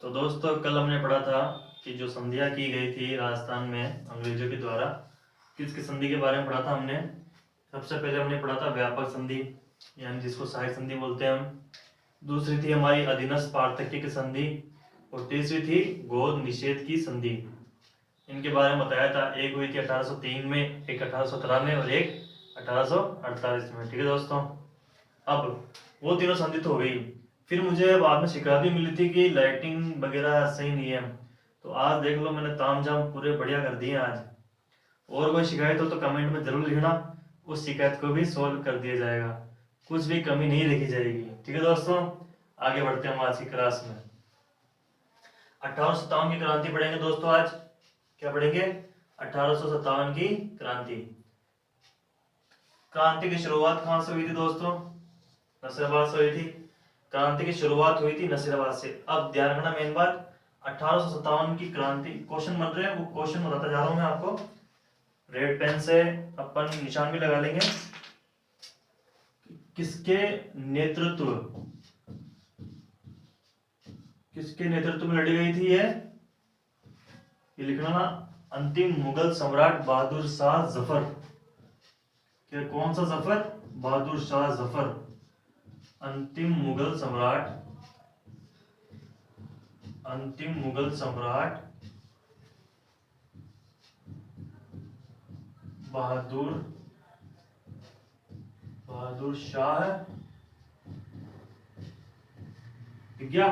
तो दोस्तों कल हमने पढ़ा था कि जो संधियाँ की गई थी राजस्थान में अंग्रेजों के द्वारा, किसकी संधि के बारे में पढ़ा था हमने। सबसे पहले हमने पढ़ा था व्यापक संधि, यानी जिसको सहायक संधि बोलते हैं हम। दूसरी थी हमारी अधीनस्थ पार्थक्य की संधि, और तीसरी थी गोद निषेध की संधि। इनके बारे में बताया था। एक हुई थी 1803 में, एक 1817 में और एक 1848 में। ठीक है दोस्तों, अब वो तीनों संधि तो हो गई। फिर मुझे बाद में शिकायत भी मिली थी कि लाइटिंग वगैरह सही नहीं है। तो आज देख लो, मैंने ताम झाम पूरे बढ़िया कर दिए आज। और कोई शिकायत हो तो कमेंट में जरूर लिखना, उस शिकायत को भी सोल्व कर दिया जाएगा, कुछ भी कमी नहीं रखी जाएगी। ठीक है दोस्तों, आगे बढ़ते हैं हम आज की क्लास में। 1857 की क्रांति पढ़ेंगे दोस्तों आज। क्या पढ़ेंगे? 1857 की क्रांति। क्रांति की शुरुआत कहां से हुई थी दोस्तों? नसीराबाद से हुई थी। क्रांति की शुरुआत हुई थी नसीराबाद से। अब ध्यान रखना मेन बात, 1857 की क्रांति क्वेश्चन बन रहे हैं, वो क्वेश्चन बताता जा रहा हूं मैं आपको। रेड पेन से अपन निशान भी लगा लेंगे। किसके नेतृत्व में लड़ी गई थी ये लिखना ना। अंतिम मुगल सम्राट बहादुर शाह जफर। क्या कौन सा जफर? बहादुर शाह जफर। अंतिम मुगल सम्राट बहादुर शाह। दिख गया?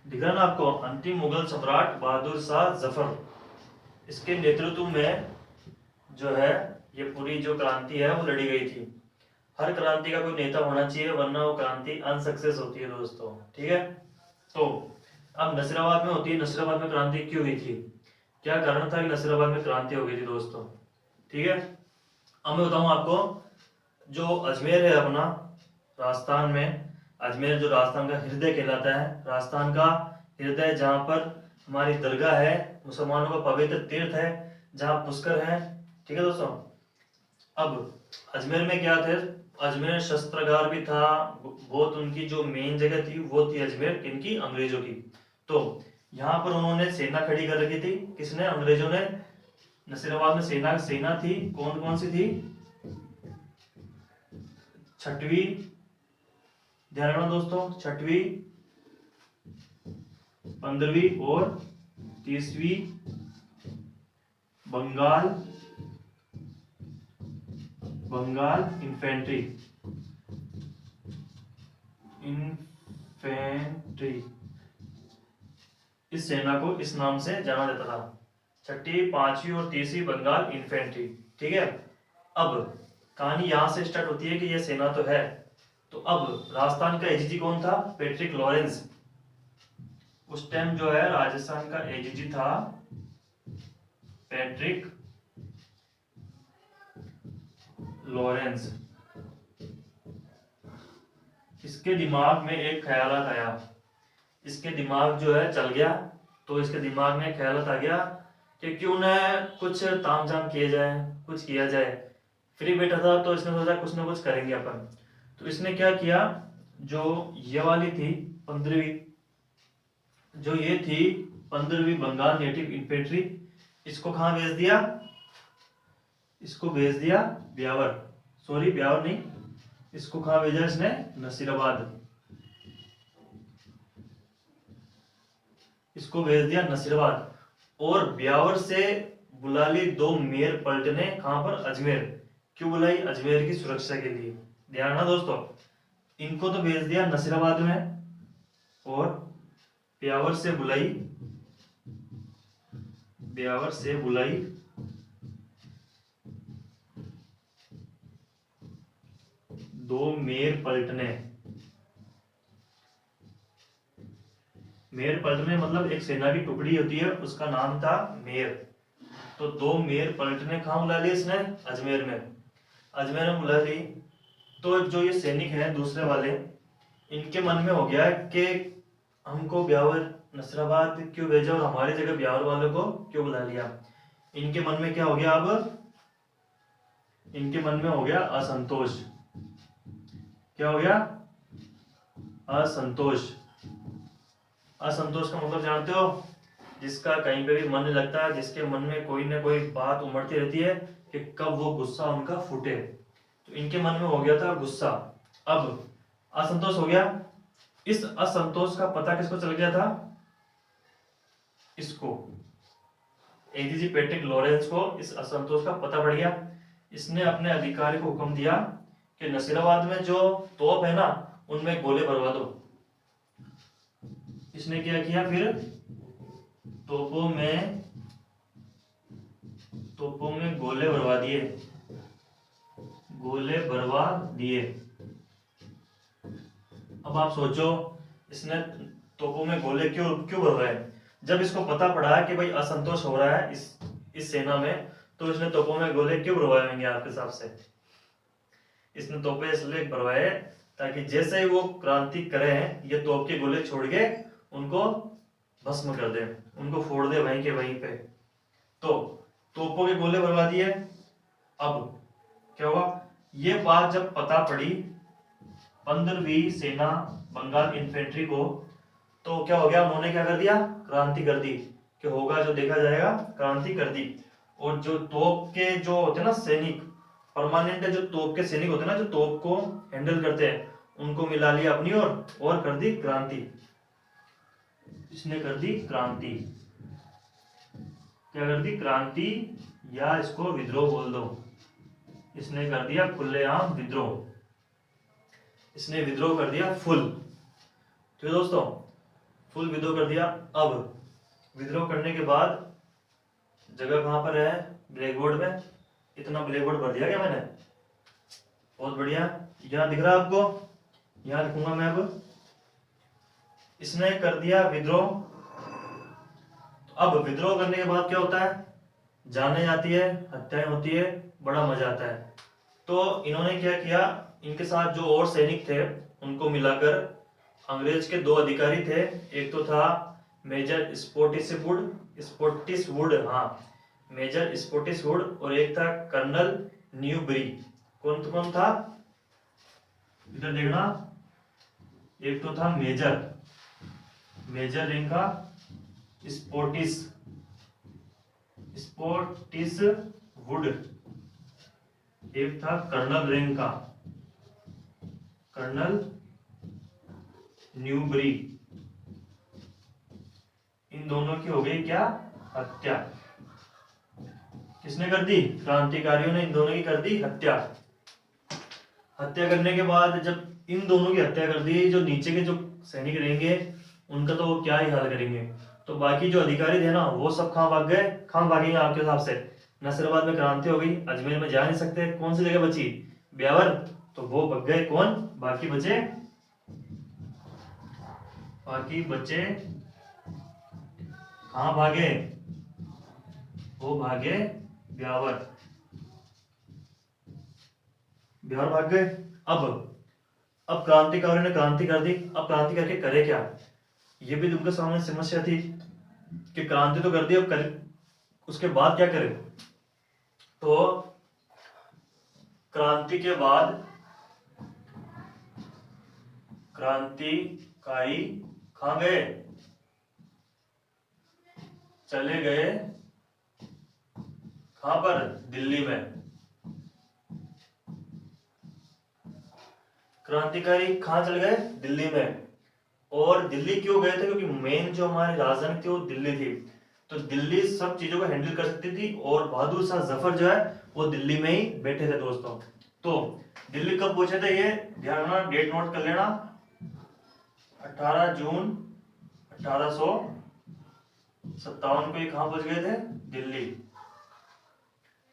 दिख रहा ना आपको? अंतिम मुगल सम्राट बहादुर शाह जफर, इसके नेतृत्व में जो है ये पूरी जो क्रांति है वो लड़ी गई थी। हर क्रांति का कोई नेता होना चाहिए, वरना वो क्रांति अनसक्सेस होती है दोस्तों। ठीक है, तो अब नसीराबाद में होती है। नसीराबाद में क्रांति क्यों हुई थी? क्या कारण था कि नसीराबाद में क्रांति हो गई थी दोस्तों? ठीक है, अब मैं बताऊं आपको। जो अजमेर है अपना राजस्थान में, अजमेर जो राजस्थान का हृदय कहलाता है, राजस्थान का हृदय, जहाँ पर हमारी दरगाह है, मुसलमानों का पवित्र तीर्थ है, जहाँ पुष्कर है। ठीक है दोस्तों, अब अजमेर में क्या थे? अजमेर शस्त्रागार भी था बहुत। उनकी जो मेन जगह थी वो थी अजमेर, किनकी? अंग्रेजों की। तो यहाँ पर उन्होंने सेना खड़ी कर रखी थी। किसने? अंग्रेजों ने। नसीराबाद में सेना थी। कौन कौन सी थी? छठवीं, ध्यान रखना दोस्तों, छठवीं, 15वीं और 30वीं बंगाल इन्फेंट्री। इस सेना को इस नाम से जाना जाता था, छठी, 5वीं और 30वीं बंगाल इन्फेंट्री। ठीक है, अब कहानी यहां से स्टार्ट होती है कि यह सेना तो है। तो अब राजस्थान का एजीजी कौन था? Patrick Lawrence. उस टाइम जो है राजस्थान का एजीजी था पैट्रिक लॉरेंस। इसके दिमाग में एक ख्याल आया, इसके दिमाग जो है चल गया। तो इसके दिमाग में ख्याल आ गया कि क्यों न कुछ तामझाम किया जाए, कुछ किया जाए। फ्री बैठा था तो इसने सोचा कुछ ना कुछ करेंगे अपन। तो इसने क्या किया, जो ये वाली थी 15वीं, जो ये थी 15वीं बंगाल नेटिव इन्फेंट्री, इसको कहाँ भेज दिया? इसको भेज दिया ब्यावर। सॉरी, ब्यावर नहीं, इसको कहाँ भेजा इसने? नसीराबाद। इसको भेज दिया नसीराबाद। और ब्यावर से बुला ली 2 मेयर पलटने। कहां पर? अजमेर। क्यों बुलाई? अजमेर की सुरक्षा के लिए। ध्यान रखना दोस्तों, इनको तो भेज दिया नसीराबाद में, और ब्यावर से बुलाई 2 मेयर पलटने। मेयर पलटने मतलब एक सेना की टुकड़ी होती है, उसका नाम था मेयर। तो 2 मेयर पलटने कहां बुला ली इसने? अजमेर में। अजमेर में बुला ली। तो जो ये सैनिक हैं दूसरे वाले, इनके मन में हो गया कि हमको ब्यावर नसराबाद क्यों भेजा और हमारी जगह ब्यावर वालों को क्यों बुला लिया। इनके मन में क्या हो गया? अब इनके मन में हो गया असंतोष। क्या हो गया? असंतोष। असंतोष का मतलब जानते हो, जिसका कहीं पे भी मन नहीं लगता है, जिसके मन में कोई ना कोई बात उमड़ती रहती है कि कब वो गुस्सा उनका फूटे। तो इनके मन में हो गया था गुस्सा, अब असंतोष हो गया। इस असंतोष का पता किसको चल गया था? इसको, एडीजी पैट्रिक लॉरेंस को इस असंतोष का पता पड़ गया। इसने अपने अधिकारी को हुक्म दिया कि नसीराबाद में जो तोप है ना, उनमें गोले भरवा दो। इसने क्या किया फिर? तोपों में गोले भरवा दिए, गोले भरवा दिए। अब आप सोचो, इसने तोपों में गोले क्यों क्यों भरवाए? जब इसको पता पड़ा कि भाई असंतोष हो रहा है इस सेना में, तो इसने तोपों में गोले क्यों भरवाए होंगे आपके हिसाब से? इसने तोपे इसलिए भरवाए ताकि जैसे ही वो क्रांति करें, ये तोप के गोले छोड़ के उनको भस्म कर दे, उनको फोड़ दे वहीं के वहीं पे। तो तोपों के गोले भरवा दिए। अब क्या हुआ? ये बात जब पता पड़ी 15वीं सेना बंगाल इन्फेंट्री को, तो क्या हो गया? उन्होंने क्या कर दिया? क्रांति कर दी कि होगा जो देखा जाएगा, क्रांति कर दी। और जो तोप के जो होते हैं ना सैनिक, परमानेंट जो तोप के सैनिक होते हैं ना, जो तोप को हैंडल करते हैं, उनको मिला लिया अपनी ओर और कर दी क्रांति। इसने कर दी क्रांति। क्या कर दी? क्रांति, या इसको विद्रोह बोल दो। इसने कर दिया खुलेआम विद्रोह। इसने विद्रोह कर दिया फुल। तो दोस्तों, फुल विद्रोह कर दिया। अब विद्रोह करने के बाद जगह कहां पर है? ब्लैक बोर्ड में। इतना ब्लैक बोर्ड भर दिया क्या मैंने? बहुत बढ़िया। यहां दिख रहा है आपको? यहां लिखूंगा मैं अब। इसने कर दिया विद्रोह। अब विद्रोह करने के बाद क्या होता है? जाने जाती है, हत्याएं होती है, बड़ा मजा आता है। तो इन्होंने क्या किया? इनके साथ जो और सैनिक थे उनको मिलाकर अंग्रेज के 2 अधिकारी थे। एक तो था मेजर स्पोर्टिसवुड, हाँ, मेजर स्पोर्टिसवुड, और एक था कर्नल न्यूबरी। कौन था? इधर देखना। एक तो था मेजर रैंक का स्पोर्टिसवुड, एक था कर्नल रैंक का कर्नल न्यूबरी। इन दोनों की हो गई क्या? हत्या। किसने कर दी? क्रांतिकारियों ने इन दोनों की कर दी हत्या। हत्या करने के बाद जब इन दोनों की हत्या कर दी, जो नीचे के जो सैनिक रहेंगे उनका तो वो क्या ही हाल करेंगे। तो बाकी जो अधिकारी थे ना, वो सब कहां भाग गए? कहां भागेंगे आपके हिसाब से? नसीराबाद में क्रांति हो गई, अजमेर में जा नहीं सकते, कौन सी जगह बची? ब्यावर। तो वो भग गए। कौन बाकी बचे? कहां भागे? वो भागे ब्यावर भाग गए। अब क्रांतिकारियों ने क्रांति कर दी। अब क्रांति करके करे क्या? ये भी उनके सामने समस्या थी कि क्रांति तो कर दी, अब उसके बाद क्या करें? तो क्रांति के बाद क्रांतिकारी कहां गए? चले गए कहां पर? दिल्ली में। क्रांतिकारी कहां चले गए? दिल्ली में। और दिल्ली क्यों गए थे? क्योंकि मेन जो हमारी राजधानी थी वो दिल्ली थी। तो दिल्ली सब चीजों को हैंडल कर सकती थी, और बहादुर शाह जफर जो है वो दिल्ली में ही बैठे थे दोस्तों। तो दिल्ली कब पहुंचे थे? ये ध्यान रखना, डेट नोट कर लेना। 18 जून 1857 को ये कहां पहुंच गए थे? दिल्ली।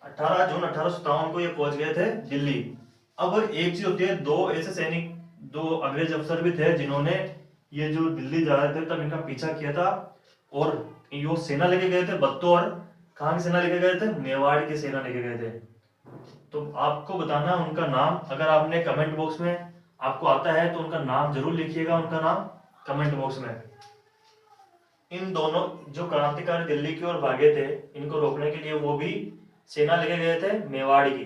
18 जून 1857 को ये पहुंच गए थे दिल्ली। अब एक चीज होती है, 2 ऐसे सैनिक, 2 अंग्रेज अफसर भी थे जिन्होंने ये जो दिल्ली जा रहे थे तब इनका पीछा किया था, और ये सेना लेके गए थे बत्तौर। कहां की सेना लेके गए थे? मेवाड़ की सेना लेके गए थे। तो आपको बताना उनका नाम, अगर आपने कमेंट बॉक्स में आपको आता है तो उनका नाम जरूर लिखिएगा, उनका नाम कमेंट बॉक्स में। इन दोनों जो क्रांतिकारी दिल्ली की ओर भागे थे, इनको रोकने के लिए वो भी सेना लेके गए थे मेवाड़ की।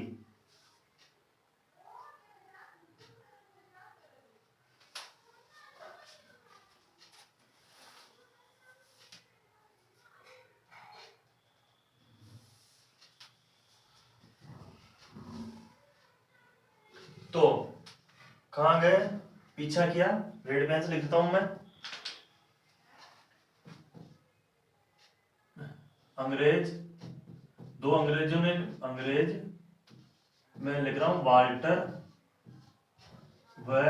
तो कहाँ गए, पीछा किया, रेड पेन से लिखता हूं मैं। अंग्रेज, दो अंग्रेजों ने, अंग्रेज मैं लिख रहा हूं वाल्टर व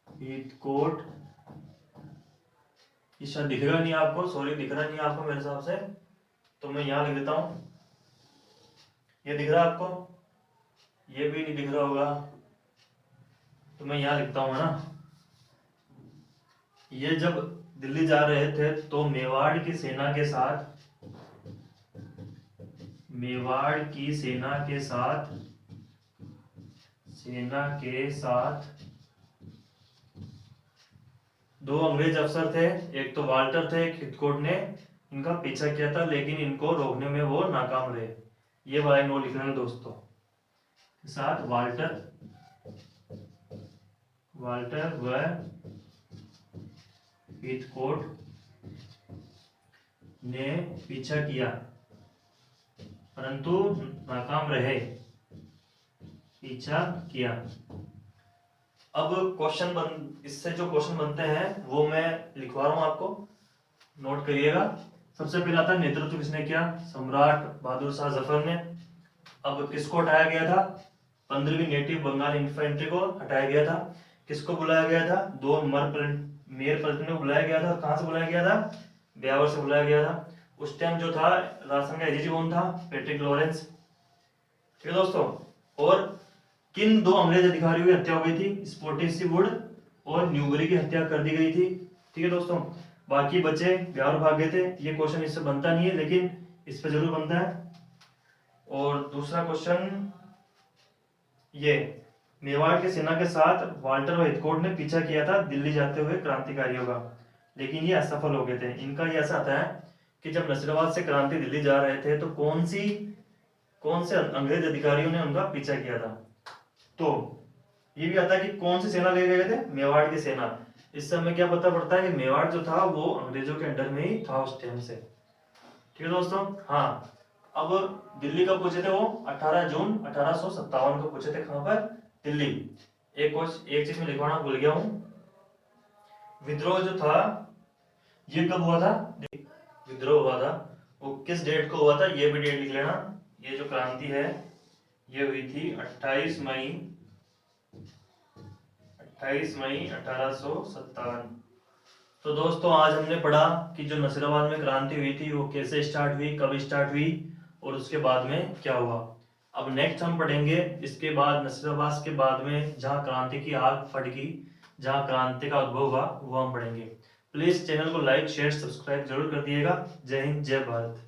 हीथकोट। ये शायद दिखेगा नहीं आपको, सॉरी दिख रहा नहीं आपको मेरे हिसाब से, तो मैं यहां लिख देता हूं। ये दिख रहा है आपको, ये भी नहीं दिख रहा होगा, तो मैं यहां लिखता हूं, है ना। ये जब दिल्ली जा रहे थे तो मेवाड़ की सेना के साथ, मेवाड़ की सेना के साथ, सेना के साथ दो अंग्रेज अफसर थे, एक तो वाल्टर थे, एक हिथकोट ने इनका पीछा किया था, लेकिन इनको रोकने में वो नाकाम रहे। ये वाला नो लिख लेना दोस्तों, साथ वाल्टर, वाल्टर व हीथकोट ने पीछा किया परंतु नाकाम रहे, पीछा किया। अब क्वेश्चन इससे जो क्वेश्चन बनते हैं वो मैं लिखवा रहा हूं आपको, नोट करिएगा। सबसे पहला था नेतृत्व किसने किया, सम्राट बहादुर शाह जफर ने। अब किसको हटाया गया था, 15वीं नेटिव बंगाल इन्फेंट्री को हटाया गया था। किसको बुलाया गया था, दो मेयर पलटन को बुलाया गया था। कहां से बुलाया गया था, ब्यावर से बुलाया गया था। उस टाइम जो था राजस्थान का एजीजी कौन था, पैट्रिक लॉरेंस। ठीक है दोस्तों। और किन दो अंग्रेज अधिकारियों की हत्या हो गई थी, स्पॉटिस वुड और न्यूबरी की हत्या कर दी गई थी। ठीक है दोस्तों। बाकी बचे ब्यावर भाग गए थे। ये क्वेश्चन इससे बनता नहीं है लेकिन इस पे जरूर बनता है। और दूसरा क्वेश्चन, ये मेवाड़ की सेना के साथ वाल्टर व हिथकोट ने पीछा किया था दिल्ली जाते हुए क्रांतिकारियों का, लेकिन ये असफल हो गए थे। इनका ये ऐसा आता है कि जब नसीराबाद से क्रांति दिल्ली जा रहे थे तो कौन से अंग्रेज अधिकारियों ने उनका पीछा किया था। तो ये भी आता है कि कौन सी सेना ले गए थे, मेवाड़ की सेना। इस समय क्या पता पड़ता है कि मेवाड़ जो था वो अंग्रेजों के अंडर में ही था उस टाइम से। ठीक है दोस्तों। हाँ, अब दिल्ली कब पहुंचे थे वो, 18 जून 1857 को पहुंचे थे। कहां पर, दिल्ली। एक चीज में लिखवाना भूल गया हूं, विद्रोह जो था ये कब हुआ था, विद्रोह हुआ था वो किस डेट को हुआ था, ये भी डेट लिख लेना। ये जो क्रांति है ये हुई थी 28 मई 1857। तो दोस्तों आज हमने पढ़ा कि जो नसीराबाद में क्रांति हुई थी वो कैसे स्टार्ट हुई, कब स्टार्ट हुई और उसके बाद में क्या हुआ। अब नेक्स्ट हम पढ़ेंगे इसके बाद नसीराबाद के बाद में जहाँ क्रांति की आग फटकी, जहाँ क्रांति का उद्भव हुआ, वो हम पढ़ेंगे। प्लीज चैनल को लाइक शेयर सब्सक्राइब जरूर कर दिएगा। जय हिंद, जय भारत।